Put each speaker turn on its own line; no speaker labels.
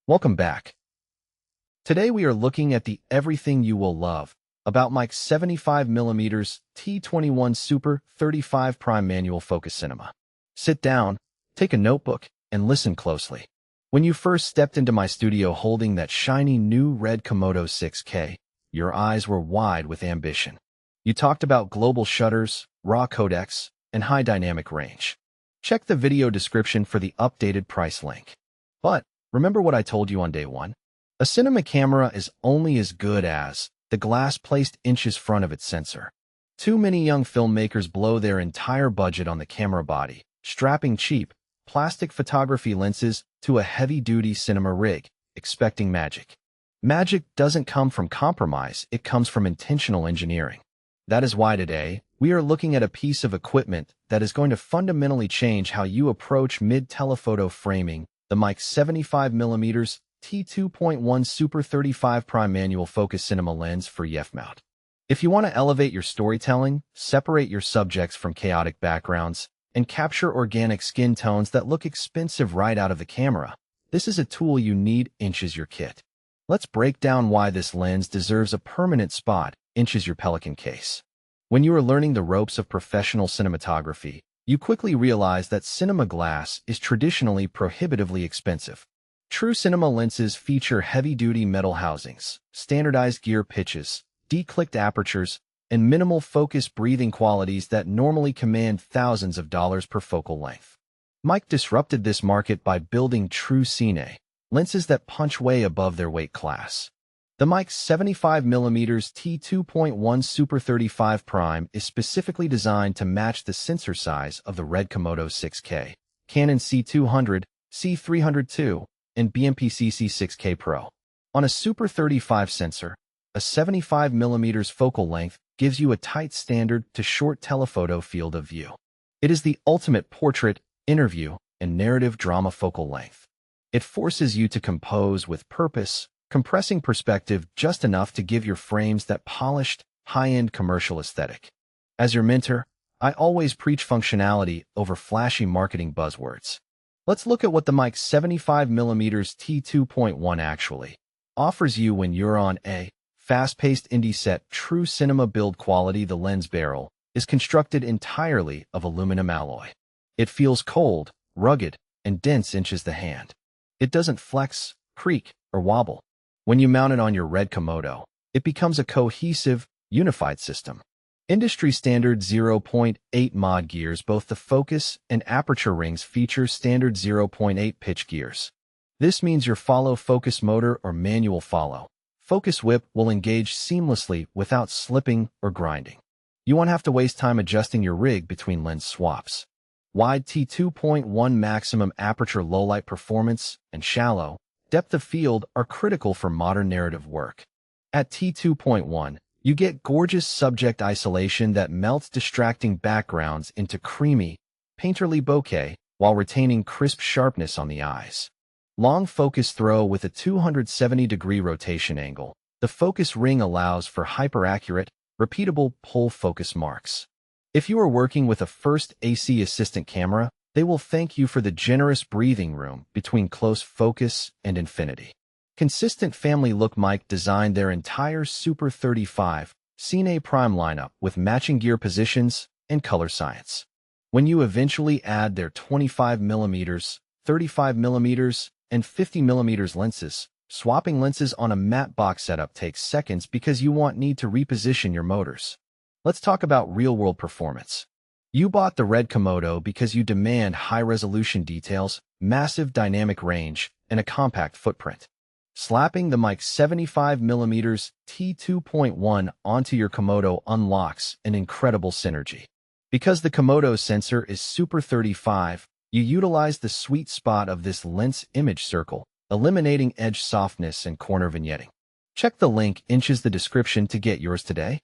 Welcome back. Today we are looking at the everything you will love about Meike 75mm T21 Super 35 Prime Manual Focus Cinema. Sit down, take a notebook, and listen closely. When you first stepped into my studio holding that shiny new red Komodo 6K, your eyes were wide with ambition. You talked about global shutters, raw codecs, and high dynamic range. Check the video description for the updated price link. But remember what I told you on day one? A cinema camera is only as good as the glass placed inches front of its sensor. Too many young filmmakers blow their entire budget on the camera body, strapping cheap, plastic photography lenses to a heavy-duty cinema rig, expecting magic. Magic doesn't come from compromise, it comes from intentional engineering. That is why today, we are looking at a piece of equipment that is going to fundamentally change how you approach mid-telephoto framing, the Meike 75mm T21 Super 35 Prime Manual Focus Cinema Lens for EF mount. If you want to elevate your storytelling, separate your subjects from chaotic backgrounds, and capture organic skin tones that look expensive right out of the camera, this is a tool you need. Inches your kit. Let's break down why this lens deserves a permanent spot. Inches your Pelican case. When you are learning the ropes of professional cinematography, you quickly realize that cinema glass is traditionally prohibitively expensive. True cinema lenses feature heavy-duty metal housings, standardized gear pitches, declicked apertures, and minimal focus breathing qualities that normally command thousands of dollars per focal length. Meike disrupted this market by building true cine lenses that punch way above their weight class. The Meike 75mm T21 Super 35 Prime is specifically designed to match the sensor size of the red Komodo 6K, Canon C200, C300 II, and BMP-CC 6K Pro. On a Super 35 sensor, a 75mm focal length gives you a tight standard to short telephoto field of view. It is the ultimate portrait, interview, and narrative drama focal length. It forces you to compose with purpose, compressing perspective just enough to give your frames that polished, high-end commercial aesthetic. As your mentor, I always preach functionality over flashy marketing buzzwords. Let's look at what the Meike 75mm T2.1 actually offers you when you're on a fast-paced indie set. True cinema build quality. The lens barrel is constructed entirely of aluminum alloy. It feels cold, rugged, and dense. Inches the hand. It doesn't flex, creak, or wobble. When you mount it on your red Komodo, it becomes a cohesive, unified system. Industry standard 0.8 mod gears. Both the focus and aperture rings feature standard 0.8 pitch gears. This means your follow focus motor or manual follow focus whip will engage seamlessly without slipping or grinding. You won't have to waste time adjusting your rig between lens swaps. Wide T2.1 maximum aperture low light performance and shallow depth of field are critical for modern narrative work. At T2.1, you get gorgeous subject isolation that melts distracting backgrounds into creamy, painterly bokeh while retaining crisp sharpness on the eyes. Long focus throw with a 270-degree rotation angle. The focus ring allows for hyper-accurate, repeatable pull focus marks. If you are working with a first AC assistant camera, they will thank you for the generous breathing room between close focus and infinity. Consistent family look. Meike designed their entire Super 35 Cine Prime lineup with matching gear positions and color science. When you eventually add their 25mm, 35mm, and 50mm lenses, swapping lenses on a matte box setup takes seconds because you won't need to reposition your motors. Let's talk about real-world performance. You bought the red Komodo because you demand high-resolution details, massive dynamic range, and a compact footprint. Slapping the Meike 75mm T2.1 onto your Komodo unlocks an incredible synergy. Because the Komodo sensor is Super 35, you utilize the sweet spot of this lens image circle, eliminating edge softness and corner vignetting. Check the link in the description to get yours today.